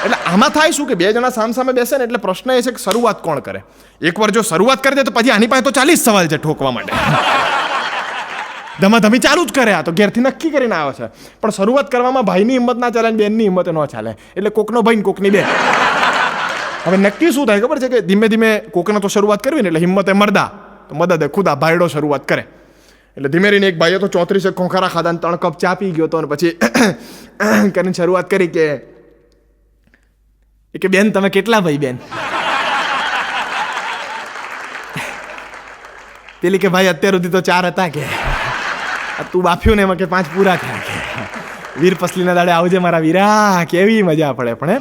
Speaker 2: એટલે આમાં થાય શું કે 2 જણા સામસામે બેસે ને એટલે પ્રશ્ન એ છે કે શરૂઆત કોણ કરે. એકવાર જો શરૂઆત કરી દે તો પછી આની પાસે તો 40 સવાલ છે ઠોકવા માટે. ધમાધમી ચાલુ જ કરે. આ તો ઘેરથી નક્કી કરીને આવે છે. પણ શરૂઆત કરવામાં ભાઈની હિંમત ના ચાલે, બેનની હિંમત ન ચાલે. એટલે કોકનો ભાઈ ને કોકની બેન. હવે નક્કી શું થાય ખબર છે કે ધીમે ધીમે કોકને તો શરૂઆત કરવી ને એટલે હિંમતે મરદા તો મદદે ખુદા ભાઈડો શરૂઆત કરે. એટલે ધીમે રહીને એક ભાઈએ તો 34 ખોખારા ખાધા ને 3 કપ ચા પી ગયો હતો. અને પછી કરીને શરૂઆત કરી કે બેન તમે કેટલા ભાઈ બેન? પેલી કે ભાઈ અત્યાર સુધી તો 4 હતા કે તું બાફ્યું ને એમાં કે 5 પૂરા થયા કે. વીર પસલીના દાડે આવજે મારા વીરા, કેવી મજા પડે. પણ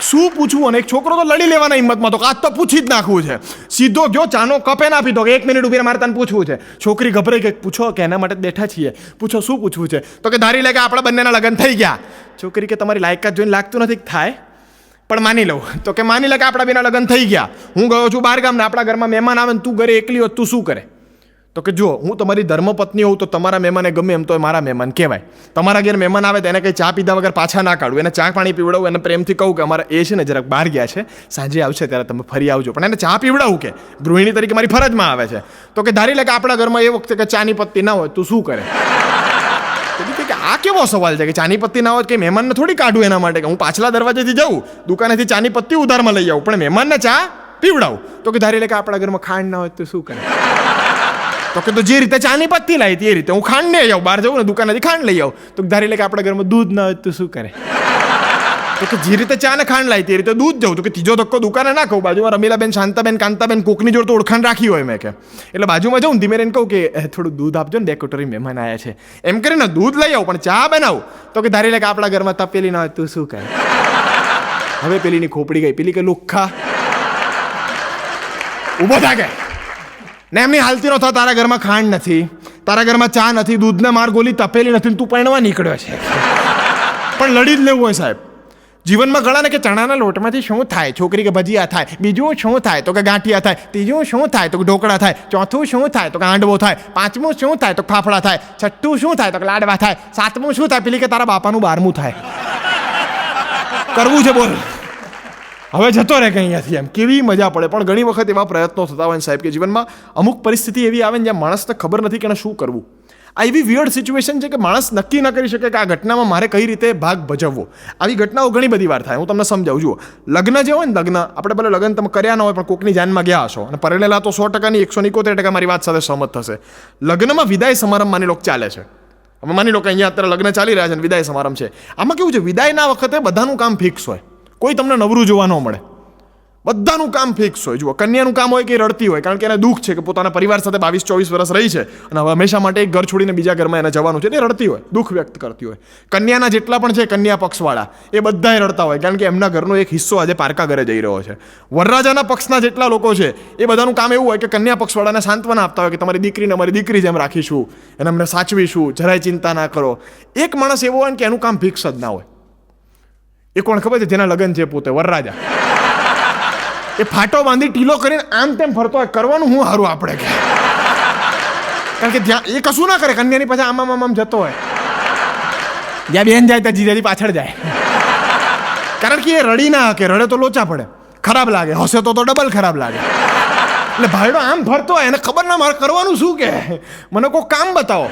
Speaker 2: શું પૂછવું? અને એક છોકરો તો લડી લેવાના હિંમતમાં તો આજ તો પૂછી જ નાખવું છે. સીધો ગયો, ચાનો કપે ના પીધો કે 1 મિનિટ ઉભી મારે તને પૂછવું છે. છોકરી ગભરાઈ કે પૂછો, કે એના માટે જ બેઠા છીએ, પૂછો શું પૂછવું છે? તો કે ધારી લે કે આપણા બંનેના લગ્ન થઈ ગયા. છોકરી કે તમારી લાયકાત જોઈને લાગતું નથી થાય, પણ માની લઉં. તો કે માની લે કે આપણા બેના લગ્ન થઈ ગયા, હું ગયો છું બહાર ગામ ને આપણા ઘરમાં મહેમાન આવે ને તું ઘરે એકલી હોત, તું શું કરે? તો કે જો હું તમારી ધર્મપત્ની હોઉં તો તમારા મહેમાને ગમે એમ તો મારા મહેમાન કહેવાય. તમારા ઘેર મહેમાન આવે તો એને કંઈ ચા પીધા વગર પાછા ના કાઢું, એને ચા પાણી પીવડાવું, એને પ્રેમથી કહું કે અમારા એ છે ને જરાક બહાર ગયા છે, સાંજે આવશે ત્યારે તમે ફરી આવજો, પણ એને ચા પીવડાવું કે ગૃહિણી તરીકે મારી ફરજમાં આવે છે. તો કે ધારી લે કે આપણા ઘરમાં એ વખતે કે ચાની પત્તી ના હોય, તું શું કરે? કે આ કેવો સવાલ છે કે ચાની પત્તી ના હોય કે મહેમાનને થોડી કાઢું એના માટે કે હું પાછલા દરવાજેથી જાઉં, દુકાનેથી ચાની પત્તી ઉધારમાં લઈ આવું, પણ મહેમાનને ચા પીવડાવું. તો કે ધારી લે કે આપણા ઘરમાં ખાંડ ના હોય તો શું કરે? તો કે તો જે રીતે ચાની પત્તી લાવી હતી એ રીતે હું ખાંડ લઈ આવું, બહાર જવું ને દુકાનેથી ખાંડ લઈ આવું. તો ધારી લે કે આપણા ઘરમાં દૂધ ના હોય તો શું કરે? તો કે જે રીતે ચા ને ખાંડ લાવી એ રીતે દૂધ જવું. તો કે ત્રીજો ધક્કો દુકાને ના કહું, બાજુમાં રમીલાબેન, શાંતાબેન, કાંતાબેન કોકની જોડે તો ઓળખાણ રાખી હોય મેં કે, એટલે બાજુમાં જાઉં ધીમે રહીને કહું કે થોડું દૂધ આપજો ને, 2 કટોરી મહેમાન આવ્યા છે, એમ કરીને દૂધ લઈ આવું, પણ ચા બનાવું. તો કે ધારી લે કે આપણા ઘરમાં તપેલી ના હોય તું શું કરે? હવે પેલીની ખોપડી ગઈ, પેલી કે લુખ્ખા ઊભો થા કે ને એમની હાલતી નો થા, તારા ઘરમાં ખાંડ નથી, તારા ઘરમાં ચા નથી, દૂધને માર ગોલી તપેલી નથી, તું પરણવા નીકળ્યો છે. પણ લડી જ લેવું હોય સાહેબ. જીવનમાં ઘણાને કે ચણાના લોટમાંથી શું થાય? છોકરી કે ભજીયા થાય, બીજું શું થાય? તો કે ગાંઠિયા થાય, ત્રીજું શું થાય? તો કે ઢોકળા થાય, ચોથું શું થાય? તો કે હાંડવો થાય, પાંચમું શું થાય? તો ફાફડા થાય, છઠ્ઠું શું થાય? તો કે લાડવા થાય, સાતમું શું થાય? પેલી કે તારા બાપાનું 12મું થાય. કરવું છે બોલ, હવે જતો રહે કે અહીંયાથી. એમ કેવી મજા પડે. પણ ઘણી વખત એવા પ્રયત્નો થતા હોય સાહેબ કે જીવનમાં અમુક પરિસ્થિતિ એવી આવે ને જ્યાં માણસને ખબર નથી કે એને શું કરવું. આ એવી વિયર્ડ સિચ્યુએશન છે કે માણસ નક્કી ન કરી શકે કે આ ઘટનામાં મારે કઈ રીતે ભાગ ભજવવો. આવી ઘટનાઓ ઘણી બધી વાર થાય. હું તમને સમજાવું. જુઓ, લગ્ન જે હોય ને, લગ્ન આપણે ભલે લગ્ન તમે કર્યા ન હોય પણ કોકની જાનમાં ગયા હશો, અને પરણેલા તો 100%ની 171% મારી વાત સાથે સહમત થશે. લગ્નમાં વિદાય સમારંભ માની લો ચાલે છે. હવે માની લો કે અહીંયા અત્યારે લગ્ન ચાલી રહ્યા છે અને વિદાય સમારંભ છે. આમાં કેવું છે, વિદાયના વખતે બધાનું કામ ફિક્સ હોય, કોઈ તમને નવરું જોવા ન મળે, બધાનું કામ ફિક્સ હોય. જુઓ, કન્યાનું કામ હોય કે રડતી હોય, કારણ કે એને દુઃખ છે કે પોતાના પરિવાર સાથે 22-24 વર્ષ રહી છે અને હવે હંમેશા માટે એક ઘર છોડીને બીજા ઘરમાં એને જવાનું છે, એ રડતી હોય, દુઃખ વ્યક્ત કરતી હોય. કન્યાના જેટલા પણ છે કન્યા પક્ષવાળા, એ બધાય રડતા હોય, કારણ કે એમના ઘરનો એક હિસ્સો આજે પારકા ઘરે જઈ રહ્યો છે. વરરાજાના પક્ષના જેટલા લોકો છે એ બધાનું કામ એવું હોય કે કન્યા પક્ષવાળાને સાંત્વના આપતા હોય કે તમારી દીકરીને અમારી દીકરી જેમ રાખીશું, એને અમને સાચવીશું, જરાય ચિંતા ના કરો. એક માણસ એવો હોય કે એનું કામ ફિક્સ જ ના હોય. એ કોણ ખબર છે? જેના લગ્ન છે પોતે વરરાજા. એ ફાટો બાંધી ટીલો કરીને આમ તેમ ફરતો હોય, કરવાનું હું હારું આપણે કે, કારણ કે જ્યાં એ કશું ના કરે, કન્યાની પાછળ આમ જતો હોય, જ્યાં બેન જાય ત્યાં જીજાજી પાછળ જાય, કારણ કે એ રડી ના કે રડે તો લોચા પડે, ખરાબ લાગે, હસે તો ડબલ ખરાબ લાગે. એટલે ભાઈડો આમ ફરતો હોય, એને ખબર ના મારે કરવાનું શું કે, મને કોઈ કામ બતાવો.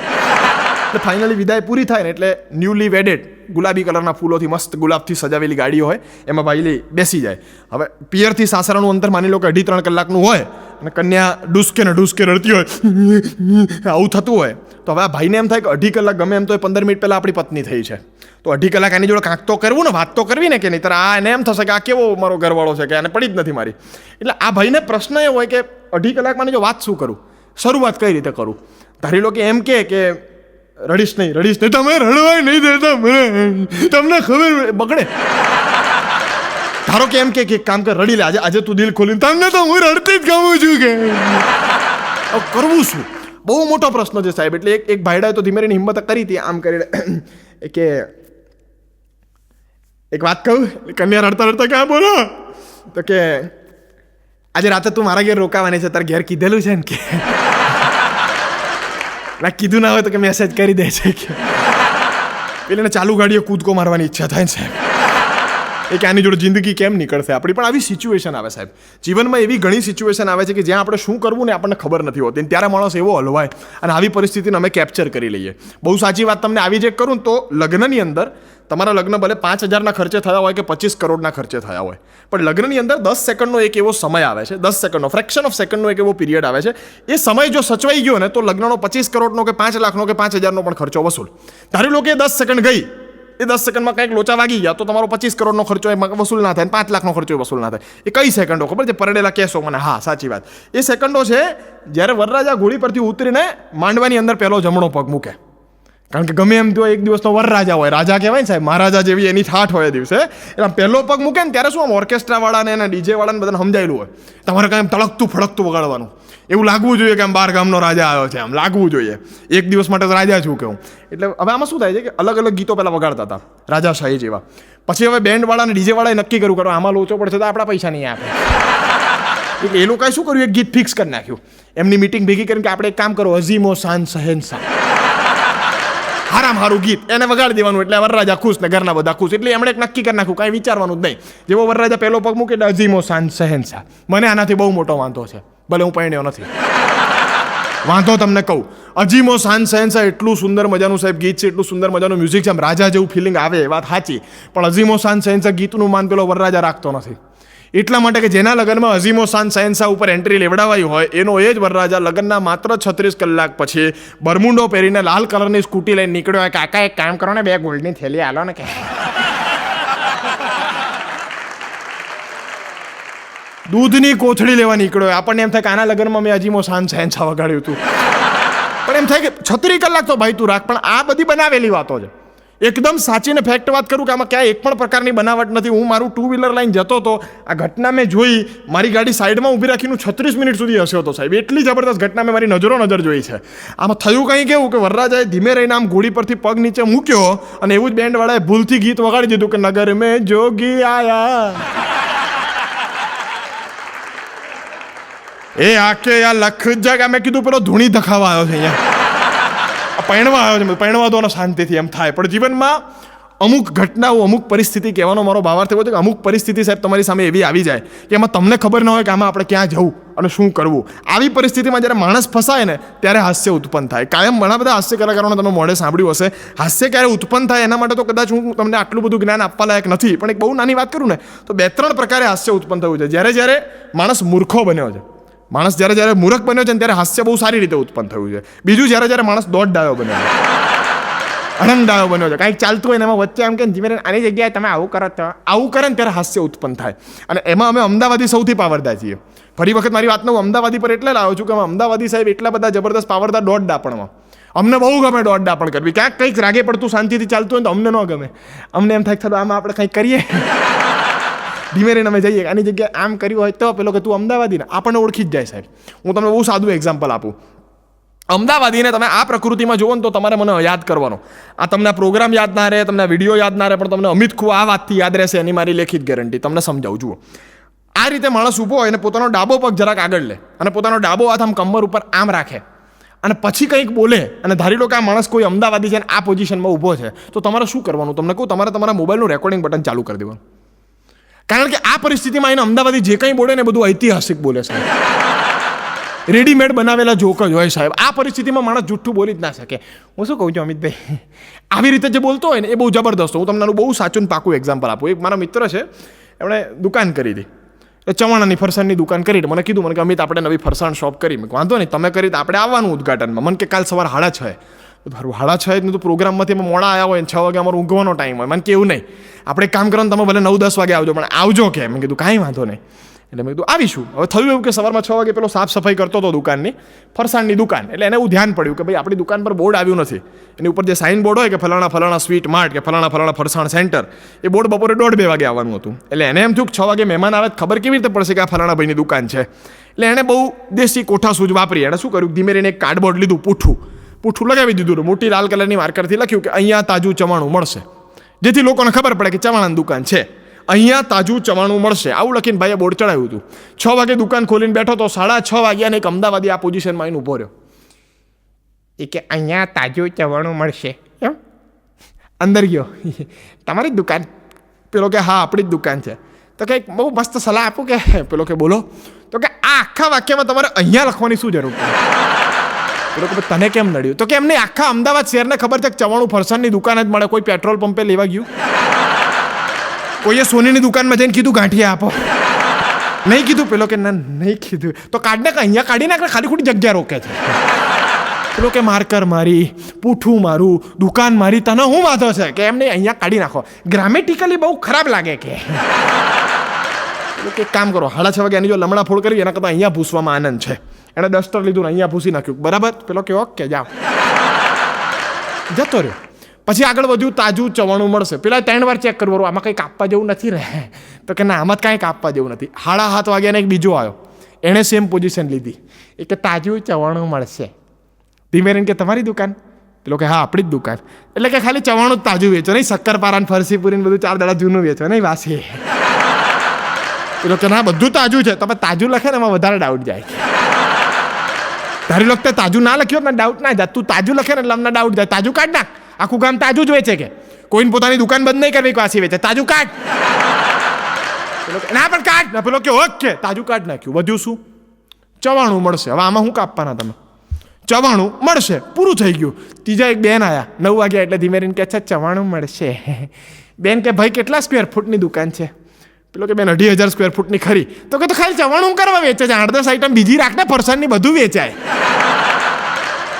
Speaker 2: એટલે ફાઇનલી વિદાય પૂરી થાય ને એટલે ન્યૂલી વેડેડ ગુલાબી કલરના ફૂલોથી મસ્ત ગુલાબથી સજાવેલી ગાડીઓ હોય, એમાં ભાઈ બેસી જાય. હવે પિયરથી સાસરાનું અંતર માની લો કે 2.5-3 કલાકનું હોય અને કન્યા ડૂસકે રડતી હોય, આવું થતું હોય, તો હવે આ ભાઈને એમ થાય કે 2.5 કલાક ગમે એમ તો 15 મિનિટ પહેલાં આપણી પત્ની થઈ છે, તો 2.5 કલાક એની જોડે કાંક તો કરવું ને, વાત તો કરવી ને, કે નહીં ત્યારે આ એને એમ થશે કે આ કેવો મારો ઘરવાળો છે કે આને પડી જ નથી મારી. એટલે આ ભાઈને પ્રશ્ન એ હોય કે 2.5 કલાકમાં જો વાત શું કરું, શરૂઆત કઈ રીતે કરું. ધારી લો કે એમ કે રડીશ નહીં, તમે રડવાય નહીં દેતા મને, તમને ખબર બગડે. ધારો કે એમ કે કામ કર, રડી લે, આજે તું દિલ ખોલીને, તમને તો હું રડતી જ ગમું છું કે, કરવું શું? બહુ મોટો પ્રશ્ન છે સાહેબ. એટલે એક ભાઈડાએ તો ધીમે રહીને હિંમત કરી હતી, આમ કરીને કે એક વાત કહું. કન્યા રડતા ક્યાં બોલો, તો કે આજે રાતે તું મારા ઘેર રોકાવાની છે, તારે ઘેર કીધેલું છે ને કે, ના કીધું ના હોય તો કે મેસેજ કરી દે છે કે. પેલીને ચાલુ ગાડીએ કૂદકો મારવાની ઈચ્છા થાય સાહેબ, એ કે આની જોડે જિંદગી કેમ નીકળશે આપણી. પણ આવી સિચ્યુએશન આવે સાહેબ જીવનમાં, એવી ઘણી સિચ્યુએશન આવે છે કે જ્યાં આપણે શું કરવું ને આપણને ખબર નથી હોતી, ત્યારે માણસ એવો હલવાય અને આવી પરિસ્થિતિને અમે કેપ્ચર કરી લઈએ. બહુ સાચી વાત તમને આવી જે કરું તો લગ્નની અંદર તમારા લગ્ન ભલે 5,000ના ખર્ચે થયા હોય કે 25 કરોડના ખર્ચે થયા હોય, પણ લગ્નની અંદર 10 સેકન્ડનો એક એવો સમય આવે છે, 10 સેકન્ડનો ફ્રેક્શન ઓફ સેકન્ડનો એક એવો પીરિયડ આવે છે. એ સમય જો સચવાઈ ગયો ને તો લગ્નનો 25 કરોડનો કે 5 લાખનો કે 5,000નો પણ ખર્ચો વસૂલ. ધારી લો કે 10 સેકન્ડ ગઈ એ 10 સેકન્ડમાં કંઈક લોચા વાગી ગયા તો તમારો 25 કરોડનો ખર્ચો એમાં વસૂલ ના થાય, 5 લાખનો ખર્ચો વસૂલ ના થાય. એ કઈ સેકન્ડો ખબર છે? પરડેલા કેસો મને. હા, સાચી વાત. એ સેકન્ડો છે જ્યારે વરરાજા ઘોડી પરથી ઉતરીને માંડવાની અંદર પહેલો જમણો પગ મૂકે. કારણ કે ગમે એમ તો એક દિવસનો વરરાજા હોય, રાજા કહેવાય ને સાહેબ, મહારાજા જેવી એની ઠાઠ હોય એ દિવસે. એટલે પહેલો પગ મૂકે ને ત્યારે શું આમ ઓર્કેસ્ટ્રાવાળાને અને ડીજેવાળાને બધાને સમજાયેલું હોય, તમારે કાંઈ તળકતું ફળકતું વગાડવાનું, એવું લાગવું જોઈએ કે આમ 12 ગામનો રાજા આવ્યો છે, આમ લાગવું જોઈએ. એક દિવસ માટે તો રાજા છું કે હું. એટલે હવે આમાં શું થાય છે કે અલગ અલગ ગીતો પહેલાં વગાડતા હતા રાજાશાહી જેવા. પછી હવે બેન્ડવાળા અને ડીજેવાળાએ નક્કી કર્યું કરો આમાં લોચો પડશે તો આપણા પૈસા નહીં આપે. એટલે એ લોકોએ શું કર્યું, એક ગીત ફિક્સ કરી નાખ્યું. એમની મિટિંગ ભેગી કરીને કે આપણે એક કામ કરો, અઝીમો શાન શહેનશાહ, હારામ હારું ગીત એને વગાડી દેવાનું, એટલે વરરાજા ખુશ ને ઘરના બધા ખુશ. એટલે એમણે એક નક્કી કરી નાખ્યું, કાંઈ વિચારવાનું જ નહીં. જેવો વરરાજા પહેલો પગ મૂકે એટલે અઝીમો શાન શહેનશાહ. મને આનાથી બહુ મોટો વાંધો છે, ભલે હું પરણ્યો નથી. વાંધો તમને કહું, અઝીમો શાન શહેનશાહ એટલું સુંદર મજાનું સાહેબ ગીત છે, એટલું સુંદર મજાનું મ્યુઝિક છે, આમ રાજા જેવું ફિલિંગ આવે, એ વાત સાચી. પણ અઝીમો શાન શહેનશાહ ગીતનું માન પેલો વરરાજા રાખતો નથી. એટલા માટે કે જેના લગ્નમાં અઝીમો શાન શહેનશાહ ઉપર એન્ટ્રી લેવડાવાઈ હોય એનો એ જ વરરાજા લગ્નના માત્ર 36 કલાક પછી બરમુંડો પહેરીને લાલ કલરની સ્કૂટી લઈને નીકળ્યો હોય. કાકા એક કામ કરો ને, 2 ગોલ્ડની થેલી આલો ને. કે દૂધની કોથળી લેવા નીકળ્યો. આપણને એમ થાય કે આના લગ્નમાં મેં અઝીમો શાન શહેનશાહ વગાડ્યું હતું. પણ એમ થાય કે 36 કલાક તો ભાઈ તું રાખ. પણ આ બધી બનાવેલી વાતો છે. એકદમ સાચીને ફેક્ટ વાત કરું કે આમાં ક્યાંય એક પણ પ્રકારની બનાવટ નથી. હું મારું 2 વ્હીલર લઈને જતો હતો, આ ઘટના મેં જોઈ, મારી ગાડી સાઈડમાં ઊભી રાખીને 36 મિનિટ સુધી હસ્યો હતો સાહેબ. એટલી જબરદસ્ત ઘટના મેં મારી નજર જોઈ છે. આમાં થયું કંઈ કેવું કે વરરાજાએ ધીમે રહીને આમ ઘોડી પરથી પગ નીચે મૂક્યો અને એવું જ બેન્ડવાળાએ ભૂલથી ગીત વગાડી દીધું કે નગર મેં જોગી આયા, એ આકે યા લખ જગા. મેં કીધું પેલો ધૂણી ધખાવા આવ્યો છે અહીંયા, પૈણવા આવ્યો છે, પૈણવા દો શાંતિથી એમ થાય. પણ જીવનમાં અમુક ઘટનાઓ, અમુક પરિસ્થિતિ, કહેવાનો મારો ભાવાર્થ એવો છે કે અમુક પરિસ્થિતિ સાહેબ તમારી સામે એવી આવી જાય કે એમાં તમને ખબર ન હોય કે આમાં આપણે ક્યાં જવું અને શું કરવું. આવી પરિસ્થિતિમાં જ્યારે માણસ ફસાય ને ત્યારે હાસ્ય ઉત્પન્ન થાય. કાયમ ઘણા બધા હાસ્ય કલાકારોને તમે મોઢે સાંભળ્યું હશે. હાસ્ય ક્યારે ઉત્પન્ન થાય એના માટે તો કદાચ હું તમને આટલું બધું જ્ઞાન આપવા લાયક નથી, પણ એક બહુ નાની વાત કરું ને તો 2-3 પ્રકારે હાસ્ય ઉત્પન્ન થયું છે. જ્યારે માણસ મૂર્ખો બન્યો છે, માણસ જ્યારે મૂર્ખ બન્યો છે ને ત્યારે હાસ્ય બહુ સારી રીતે ઉત્પન્ન થયું છે. બીજું જ્યારે માણસ દોઢ ડાયો બન્યો છે, અણંગ ડાયો બન્યો છે, કાંઈક ચાલતું હોય ને એમાં વચ્ચે એમ કે જીવન આની જગ્યાએ તમે આવું કરો તો આવું કરે ને ત્યારે હાસ્ય ઉત્પન્ન થાય. અને એમાં અમે અમદાવાદી સૌથી પાવરદાર છીએ. ફરી વખત મારી વાતને હું અમદાવાદી પર એટલે લાવ્યો છું કે અમદાવાદી સાહેબ એટલા બધા જબરદસ્ત પાવરદાર દોઢ ડાપણમાં. અમને બહુ ગમે દોઢ ડાપણ કરવી. ક્યાંક કંઈક રાગે પડતું શાંતિથી ચાલતું હોય તો અમને ન ગમે. અમને એમ થાય ચાલો આમાં આપણે કંઈક કરીએ, ધીમે રહીને અમે જઈએ. આની જગ્યાએ આમ કર્યું હોય તો પેલો કે તું અમદાવાદી ને, આપણને ઓળખી જ જાય સાહેબ. હું તમને બહુ સાદું એક્ઝામ્પલ આપું. અમદાવાદીને તમે આ પ્રકૃતિમાં જુઓ ને તો તમારે મને યાદ કરવાનો. આ તમને પ્રોગ્રામ યાદ ના રહે, તમને વિડીયો યાદ ના રહે, પણ તમને અમિત ખું આ વાતથી યાદ રહેશે, એની મારી લેખિત ગેરંટી. તમને સમજાવું. જુઓ, આ રીતે માણસ ઊભો હોય અને પોતાનો ડાબો પગ જરાક આગળ લે અને પોતાનો ડાબો હાથ આમ કમર ઉપર આમ રાખે અને પછી કંઈક બોલે અને ધારી લો કે આ માણસ કોઈ અમદાવાદી છે અને આ પોઝિશનમાં ઊભો છે, તો તમારે શું કરવાનું? તમને કહું, તમારે તમારા મોબાઈલનું રેકોર્ડિંગ બટન ચાલુ કરી દેવાનું. કારણ કે આ પરિસ્થિતિમાં એને અમદાવાદી જે કંઈ બોલે ને બધું ઐતિહાસિક બોલે છે, રેડીમેડ બનાવેલા જોક જ હોય સાહેબ. આ પરિસ્થિતિમાં માણસ જુઠ્ઠું બોલી જ ના શકે. હું શું કહું છું અમિતભાઈ, આવી રીતે જે બોલતો હોય ને એ બહુ જબરદસ્ત. હું તમને બહુ સાચું ને પાકું એક્ઝામ્પલ આપું. એક મારા મિત્ર છે, એમણે દુકાન કરી હતી, ચવાણાની ફરસાણની દુકાન કરી. મને કીધું મને કે અમિત આપણે નવી ફરસાણ શોપ કરી. મેં વાંધો નહીં, તમે કરી તો આપણે આવવાનું ઉદઘાટનમાં. મને કે કાલ સવાર 6:30. મારું 6:30 તો પ્રોગ્રામમાંથી અમે મોડા આવ્યા હોય ને 6 વાગે અમારો ઊંઘવાનો ટાઈમ હોય. મને કેવું નહીં, આપણે કામ કરવાનું, તમે ભલે 9-10 વાગે આવજો, પણ આવજો કે. મેં કીધું કાંઈ વાંધો નહીં. એટલે મેં કીધું આવીશું. હવે થયું એવું કે સવારમાં 6 વાગે પેલો સાફ સફાઈ કરતો હતો દુકાનની, ફરસાણની દુકાન. એટલે એને એવું ધ્યાન પડ્યું કે ભાઈ આપણી દુકાન પર બોર્ડ આવ્યું નથી. એની ઉપર જે સાઇન બોર્ડ હોય કે ફલાણા સ્વીટ માર્ટ કે ફલાણા ફરસાણ સેન્ટર, એ બોર્ડ બપોરે 1:30-2 વાગે આવવાનું હતું. એટલે એને એમ થયું કે 6 વાગે મહેમાન આવે ખબર કેવી રીતે પડશે કે આ ફલાણા ભાઈની દુકાન છે. એટલે એણે બહુ દેશી કોઠા સૂઝ વાપરી. એણે શું કર્યું, ધીમે રહીને એક કાર્ડબોર્ડ લીધું, પૂઠું લગાવી દીધું. મોટી લાલ કલરની માર્કરથી લખ્યું કે અહીંયા તાજું ચવાણું મળશે, જેથી લોકોને ખબર પડે કે ચવાણાની દુકાન છે, અહીંયા તાજું ચવાણું મળશે. આવું લખીને ભાઈએ બોર્ડ ચડાવ્યું હતું. 6 વાગે દુકાન ખોલીને બેઠો તો 6:30 વાગ્યાને એક અમદાવાદી આ પોઝિશનમાં આવીને ઊભો રહ્યો. એ કે અહીંયા તાજું ચવાણું મળશે. એમ અંદર ગયો, તમારી જ દુકાન? પેલો કે હા આપણી જ દુકાન છે. તો કંઈક બહુ મસ્ત સલાહ આપું કે? પેલો કે બોલો. તો કે આ આખા વાક્યમાં તમારે અહીંયા લખવાની શું જરૂર છે? પેલો કે તને કેમ નડ્યું? તો કે એમને આખા અમદાવાદ શહેરને ખબર છે કે ચવાણું ફરસાણની દુકાન જ મળે. કોઈ પેટ્રોલ પંપે લેવા ગયું? કોઈએ સોનીની દુકાનમાં જઈને કીધું ગાંઠિયા આપો? નહીં કીધું. પેલો કે ના નહીં કીધું. તો કાઢને કે અહીંયા કાઢી નાખે, ખાલી ખોટી જગ્યા રોકે છે. પેલો કે માર્કર મારી, પૂઠું મારું, દુકાન મારી, તને શું વાંધો છે કે એમને અહીંયા કાઢી નાખો, ગ્રામેટિકલી બહુ ખરાબ લાગે કે એક કામ કરો, 6:30 વાગ્યાની જો લમણા ફોડ કરી એના કરતાં અહીંયા ભૂસવામાં આનંદ છે. એણે ડસ્ટર લીધું ને અહીંયા ભૂસી નાખ્યું, બરાબર? પેલો કે ઓકે જાઓ, જતો રહ્યો. પછી આગળ વધ્યું, તાજું ચવાણું મળશે. પેલા 3 વાર ચેક કરવું, આમાં કંઈ કાપવા જેવું નથી રહે, તો કે ના આમાં કાંઈ કાપવા જેવું નથી. 7:30 વાગ્યાને એક બીજો આવ્યો, એણે સેમ પોઝિશન લીધી, એ કે તાજું ચવાણું મળશે. ધીમે રહીને કે તમારી દુકાન? પેલો કે હા આપણી જ દુકાન. એટલે કે ખાલી ચવાણું જ તાજું વેચો, નહીં શક્કરપારા ફરસી પૂરી બધું 4 દાડા જૂનું વેચો, નહીં વાસી. પેલો કે ના બધું તાજું છે. તમે તાજું લખે ને એમાં વધારે ડાઉટ જાય. તારી વખતે તાજું ના લખ્યો ને ડાઉટ ના જાય, તું તાજું લખે ને એટલે અમને ડાઉટ જાય. તાજું કાઢ નાખ, આખું ગામ તાજું જ વેચે કે કોઈને પોતાની દુકાન બંધ નહીં કરવી, વાસી વેચે, તાજું કાઢ. ના પણ કાઢ ના. પેલો કે ઓકે તાજું કાઢ નાખ્યું. વધ્યું શું? ચવાણું મળશે. હવે આમાં શું કાપવાના તમે? ચવાણું મળશે, પૂરું થઈ ગયું. ત્રીજા એક બેન આવ્યા 9 વાગ્યા એટલે ધીમે રહીને કે છે ચવાણું મળશે. બેન કે ભાઈ કેટલા સ્ક્વેર ફૂટની દુકાન છે? પેલો કે બેન 2,500 સ્ક્વેર ફૂટની ખરી. તો કે તો ખાલી ચવાણું કરવા વેચે છે, 8-10 આઈટમ બીજી રાખને, ફરસાણની બધું વેચાય.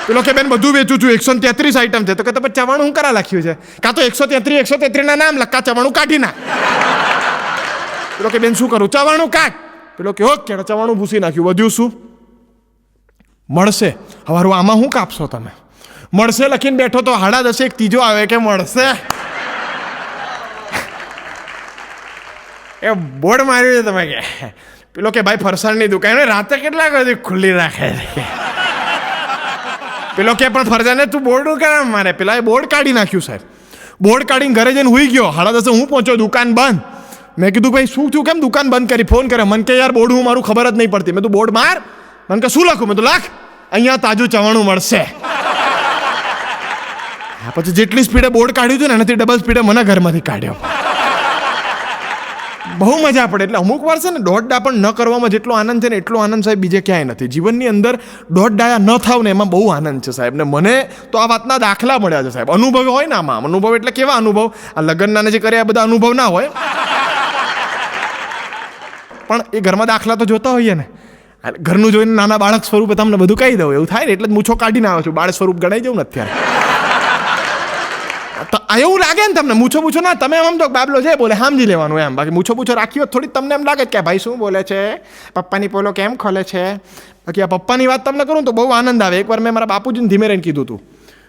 Speaker 2: પેલો કે બેન બધું વેચું છું, 133 આઈટમ છે. તો કે તમે ચવાણું કરા લખ્યું છે? કાં તો 133 ના નામ લખ, કાં ચવાણું કાઢી નાખ. પેલો કે બેન શું કરું? ચવાણું કાઢ. પેલો કે ઓકે ચવાણું ભૂસી નાખ્યું. વધ્યું શું? મળશે. હવારું આમાં શું કાપશો તમે? મળશે લખીને બેઠો તો 10:30 એક ત્રીજો આવે કે મળશે. એ બોર્ડ માર્યું છે તમે કે? પેલો કે ભાઈ ફરસાણની દુકાન રાતે કેટલા સુધી ખુલ્લી રાખે છે? પેલો કે પણ ફરસાને તું બોર્ડ કેમ મારે? પેલા એ બોર્ડ કાઢી નાખ્યું સાહેબ. બોર્ડ કાઢીને ઘરે જઈને હુઈ ગયો. 10:30 હું પહોંચ્યો, દુકાન બંધ. મેં કીધું ભાઈ શું થયું, કેમ દુકાન બંધ કરી? ફોન કરે, મને કે યાર બોર્ડ હું મારું ખબર જ નહીં પડતી. મેં તું બોર્ડ માર. મને કે શું લખું? મેં તો લખ અહીંયા તાજું ચવાણું મળશે. પછી જેટલી સ્પીડે બોર્ડ કાઢ્યું હતું ને એનાથી ડબલ સ્પીડે મને ઘરમાંથી કાઢ્યો. બહુ મજા પડે. એટલે અમુક વાર છે ને દોઢ ડા પણ ન કરવામાં જેટલો આનંદ છે ને એટલો આનંદ સાહેબ બીજે ક્યાંય નથી. જીવનની અંદર દોઢ ડાયા ન થાવ ને એમાં બહુ આનંદ છે સાહેબ. ને મને તો આ વાતના દાખલા મળ્યા છે સાહેબ. અનુભવ હોય ને આમાં, અનુભવ એટલે કેવા અનુભવ? આ લગ્નના જે કર્યા બધા અનુભવ ના હોય, પણ એ ઘરમાં દાખલા તો જોતા હોઈએ ને. ઘરનું જોઈને નાના બાળક સ્વરૂપે તમને બધું કહી દઉં એવું થાય ને, એટલે જ મૂછો કાઢીને આવ્યો છું. બાળક સ્વરૂપ ગણાઈ જવું ને અત્યારે. એવું લાગે ને તમને? મૂછો ના, તમે એમ સમજો બાબલો છે બોલે સમજી લેવાનું એમ. બાકી મૂછો રાખી હોત થોડી તમને એમ લાગે કે ભાઈ શું બોલે છે, પપ્પાની પોલો કેમ ખોલે છે. બાકી આ પપ્પાની વાત તમને કરું તો બહુ આનંદ આવે. એકવાર મેં મારા બાપુજીને ધીમે રહીને કીધું હતું